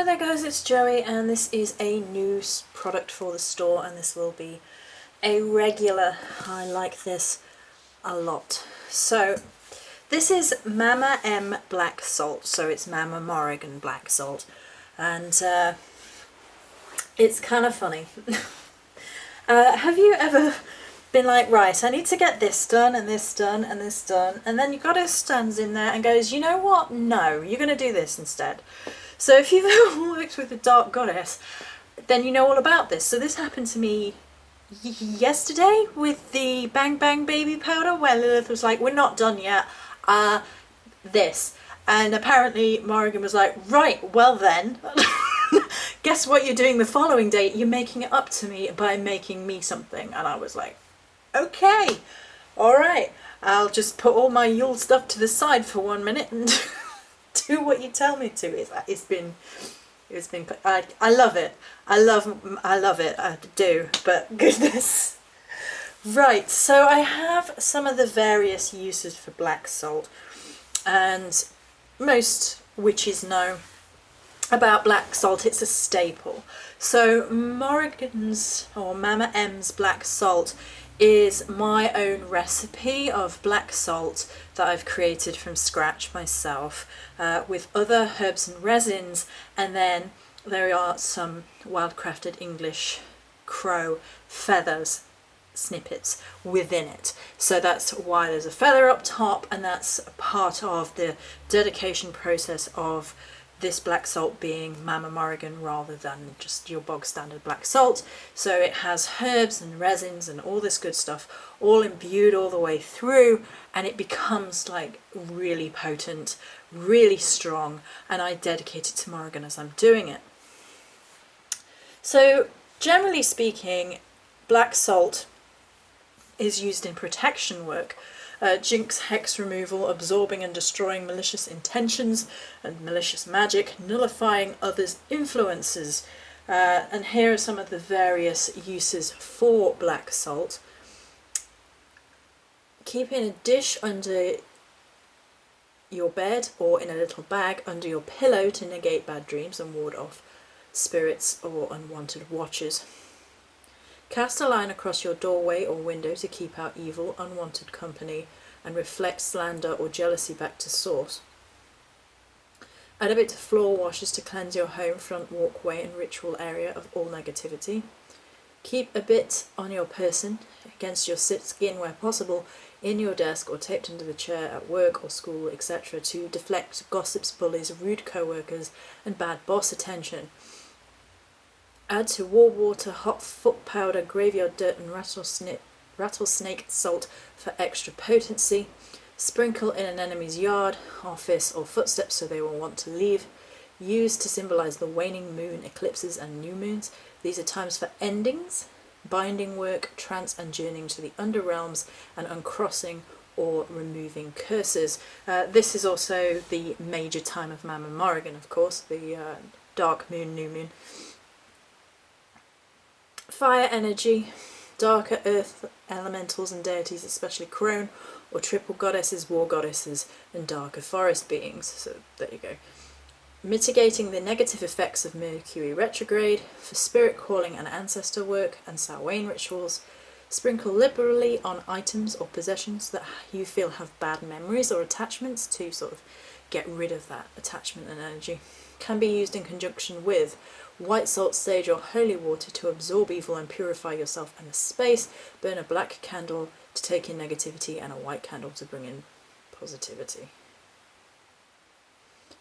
Hello there guys, it's Joey and this is a new product for the store, and this will be a regular. I like this a lot. So this is Mama M Black Salt, so it's Mama Morrigan Black Salt, and it's kind of funny. Have you ever been like, right, I need to get this done and this done and this done, and then you got it stands in there and goes, you know what, no, you're going to do this instead. So if you've ever worked with a dark goddess, then you know all about this. So this happened to me yesterday with the Bang Bang Baby powder, where Lilith was like, we're not done yet, this. And apparently Morrigan was like, right, well then, guess what you're doing the following day? You're making it up to me by making me something. And I was like, okay, all right, I'll just put all my Yule stuff to the side for 1 minute and do what you tell me to. It's been I love it. I love it. I do, but goodness. Right, so I have some of the various uses for black salt, and most witches know about black salt. It's a staple. So Morrigan's, or Mama M's black salt, is my own recipe of black salt that I've created from scratch myself, with other herbs and resins, and then there are some wildcrafted English crow feathers snippets within it. So that's why there's a feather up top, and that's part of the dedication process of this black salt being Mama Morrigan rather than just your bog standard black salt. So it has herbs and resins and all this good stuff all imbued all the way through, and it becomes like really potent, really strong, and I dedicate it to Morrigan as I'm doing it. So generally speaking, black salt is used in protection work, jinx, hex removal, absorbing and destroying malicious intentions and malicious magic, nullifying others' influences. And here are some of the various uses for black salt. Keep in a dish under your bed or in a little bag under your pillow to negate bad dreams and ward off spirits or unwanted watchers. Cast a line across your doorway or window to keep out evil, unwanted company, and reflect slander or jealousy back to source. Add a bit to floor washes to cleanse your home, front walkway and ritual area of all negativity. Keep a bit on your person, against your skin where possible, in your desk or taped under the chair at work or school, etc., to deflect gossips, bullies, rude co-workers and bad boss attention. Add to warm water, hot foot powder, graveyard dirt and rattlesnake salt for extra potency. Sprinkle in an enemy's yard, office or footsteps so they will want to leave. Use to symbolise the waning moon, eclipses and new moons. These are times for endings, binding work, trance and journeying to the underrealms, and uncrossing or removing curses. This is also the major time of Mama Morrigan, of course, the dark moon, new moon. Fire energy, darker earth elementals and deities, especially crone or triple goddesses, war goddesses and darker forest beings. So there you go. Mitigating the negative effects of Mercury retrograde, for spirit calling and ancestor work and Samhain rituals. Sprinkle liberally on items or possessions that you feel have bad memories or attachments to sort of get rid of that attachment and energy. Can be used in conjunction with white salt, sage or holy water to absorb evil and purify yourself and the space. Burn a black candle to take in negativity and a white candle to bring in positivity.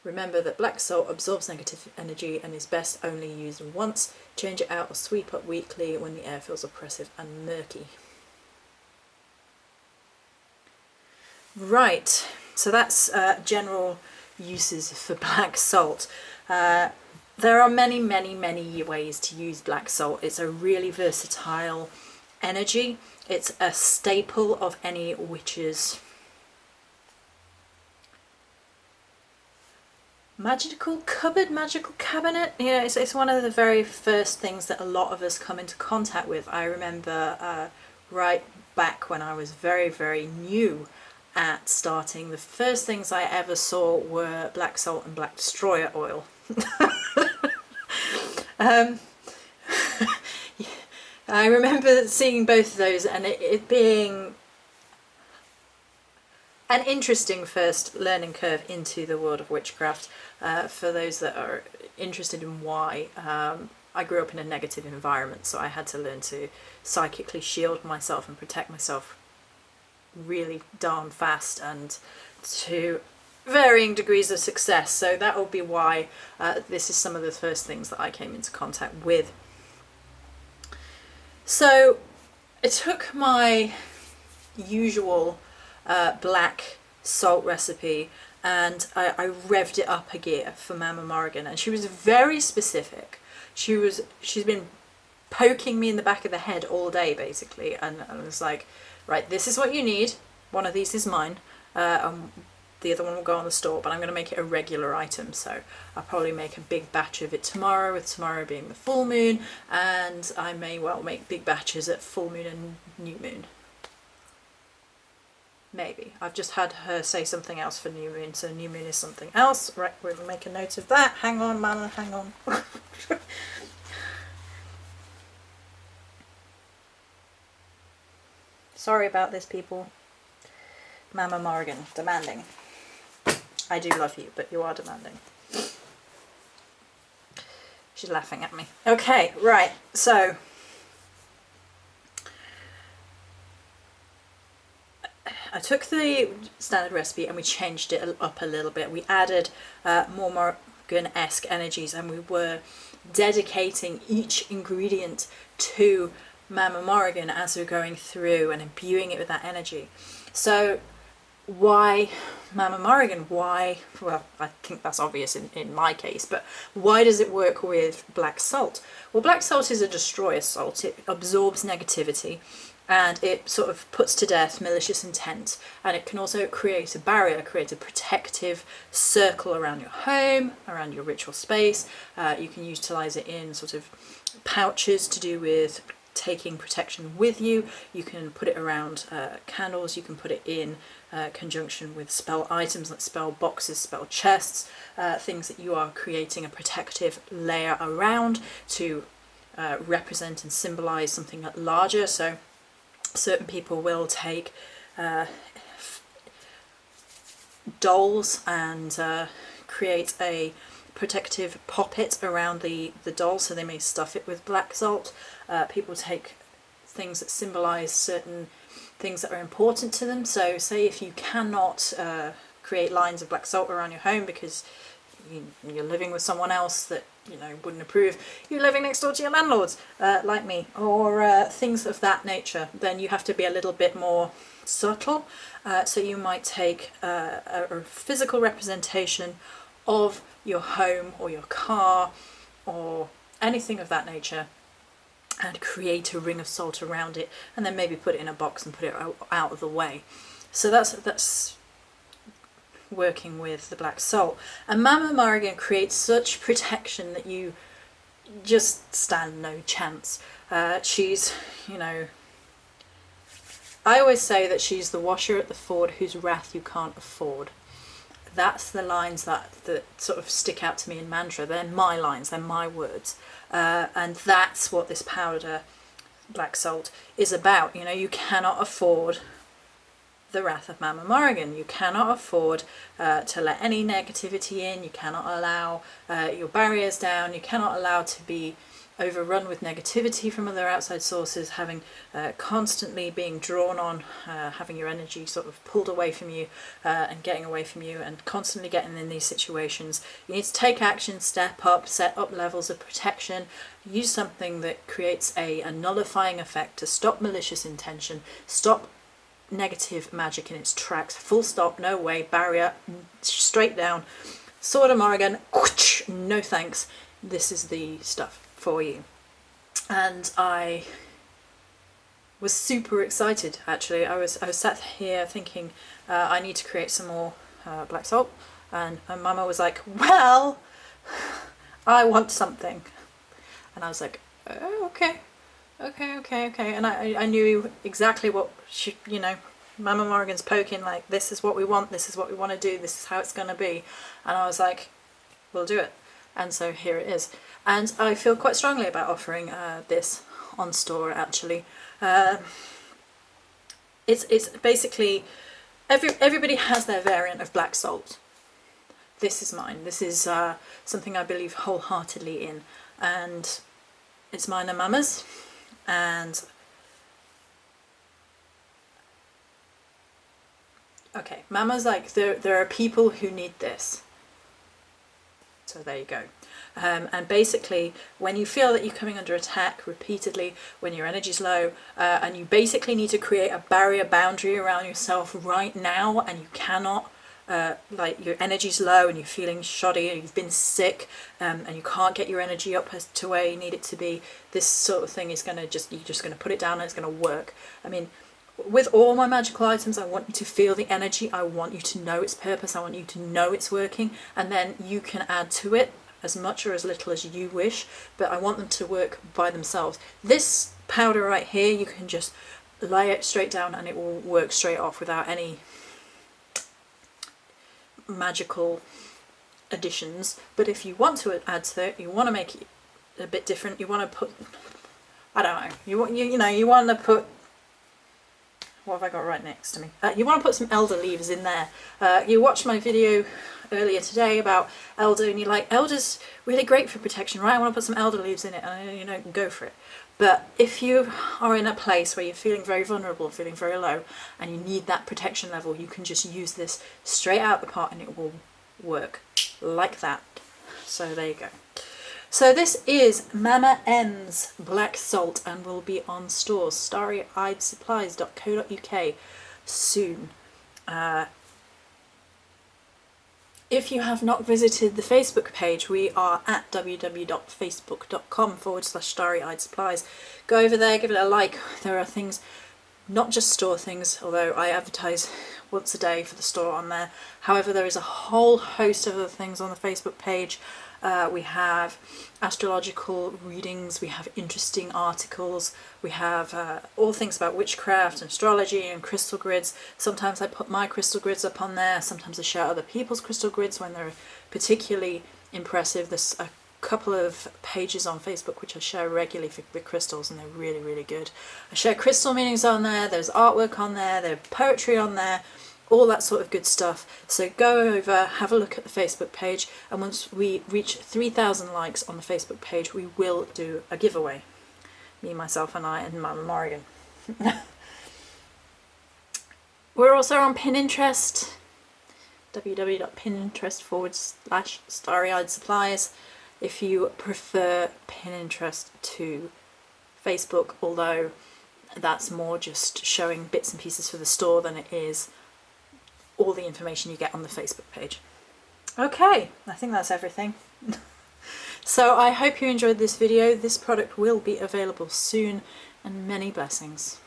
Remember that black salt absorbs negative energy and is best only used once. Change it out or sweep up weekly when the air feels oppressive and murky. Right, so that's general uses for black salt. There are many, many, many ways to use black salt. It's a really versatile energy. It's a staple of any witch's magical cupboard, magical cabinet. You know, it's one of the very first things that a lot of us come into contact with. I remember right back when I was very, very new at starting, the first things I ever saw were black salt and black destroyer oil. I remember seeing both of those and it being an interesting first learning curve into the world of witchcraft for those that are interested in why. I grew up in a negative environment, so I had to learn to psychically shield myself and protect myself really darn fast and to varying degrees of success. So that will be why this is some of the first things that I came into contact with. So I took my usual black salt recipe and I revved it up a gear for Mama Morrigan, and she was very specific. She's been poking me in the back of the head all day basically, and I was like, right, this is what you need. One of these is mine. The other one will go on the store, but I'm going to make it a regular item, so I'll probably make a big batch of it tomorrow, with tomorrow being the full moon, and I may well make big batches at full moon and new moon. Maybe. I've just had her say something else for new moon, so new moon is something else. Right, we'll make a note of that. Hang on, Mama, hang on. Sorry about this, people. Mama Morrigan, demanding. I do love you, but you are demanding. She's laughing at me. Okay, right, so I took the standard recipe and we changed it up a little bit. We added more Morrigan-esque energies, and we were dedicating each ingredient to Mama Morrigan as we're going through and imbuing it with that energy. So why Mama Morrigan? Why? Well, I think that's obvious in my case, but why does it work with black salt? Well, black salt is a destroyer salt. It absorbs negativity and it sort of puts to death malicious intent, and it can also create a barrier, create a protective circle around your home, around your ritual space. You can utilize it in sort of pouches to do with taking protection with you. You can put it around candles, you can put it in conjunction with spell items like spell boxes, spell chests, things that you are creating a protective layer around to represent and symbolize something larger. So certain people will take dolls and create a protective poppet around the doll, so they may stuff it with black salt. People take things that symbolize certain things that are important to them. So say if you cannot create lines of black salt around your home because you're living with someone else that wouldn't approve, you're living next door to your landlords, like me, or things of that nature, then you have to be a little bit more subtle. So you might take a physical representation of your home or your car or anything of that nature and create a ring of salt around it, and then maybe put it in a box and put it out of the way. So that's working with the black salt. And Mama Morrigan creates such protection that you just stand no chance. She's, I always say that she's the washer at the ford whose wrath you can't afford. That's the lines that sort of stick out to me in mantra. They're my lines, they're my words. And that's what this powder, black salt, is about. You cannot afford the wrath of Mama Morrigan. You cannot afford to let any negativity in. You cannot allow your barriers down. You cannot allow to be overrun with negativity from other outside sources, having constantly being drawn on, having your energy sort of pulled away from you and getting away from you, and constantly getting in these situations. You need to take action, step up, set up levels of protection, use something that creates a nullifying effect to stop malicious intention, stop negative magic in its tracks, full stop, no way, barrier, straight down. Sword of Morrigan, no thanks, this is the stuff for you. And I was super excited, actually. I was sat here thinking I need to create some more black salt, and Mama was like, well, I want something. And I was like, oh, okay, and I knew exactly what she, Mama Morrigan's poking, like, this is what we want, this is what we want to do, this is how it's going to be. And I was like, we'll do it. and so here it is. And I feel quite strongly about offering this on store actually. It's basically, everybody has their variant of black salt. This is mine. This is something I believe wholeheartedly in, and it's mine and Mama's. And okay, Mama's like, there are people who need this. So there you go. And basically, when you feel that you're coming under attack repeatedly, when your energy's low, and you basically need to create a barrier boundary around yourself right now, and you cannot, like your energy's low and you're feeling shoddy and you've been sick, and you can't get your energy up as to where you need it to be, this sort of thing is going to you're just going to put it down and it's going to work. I mean, with all my magical items, I want you to feel the energy, I want you to know its purpose, I want you to know it's working, and then you can add to it as much or as little as you wish, but I want them to work by themselves. This powder right here, you can just lay it straight down and it will work straight off without any magical additions. But if you want to add to it, you want to make it a bit different, you want to put, I don't know, you want to put, what have I got right next to me? You want to put some elder leaves in there. You watched my video earlier today about elder and you're like, elder's really great for protection, right? I want to put some elder leaves in it, and go for it. But if you are in a place where you're feeling very vulnerable, feeling very low, and you need that protection level, you can just use this straight out the pot and it will work like that. So there you go. So this is Mama N's Black Salt and will be on stores, starryeyedsupplies.co.uk soon. If you have not visited the Facebook page, we are at www.facebook.com/starryeyedsupplies. Go over there, give it a like. There are things, not just store things, although I advertise once a day for the store on there. However, there is a whole host of other things on the Facebook page. We have astrological readings, we have interesting articles, we have all things about witchcraft and astrology and crystal grids. Sometimes I put my crystal grids up on there, sometimes I share other people's crystal grids when they're particularly impressive. There's a couple of pages on Facebook which I share regularly with crystals, and they're really, really good. I share crystal meanings on there, there's artwork on there, there's poetry on there, all that sort of good stuff. So go over, have a look at the Facebook page, and once we reach 3,000 likes on the Facebook page, we will do a giveaway. Me, myself and I, and Mama Morrigan. We're also on Pinterest, www.pinterest.com/starryeyedsupplies if you prefer Pinterest to Facebook, although that's more just showing bits and pieces for the store than it is all the information you get on the Facebook page. Okay, I think that's everything. So I hope you enjoyed this video. This product will be available soon, and many blessings.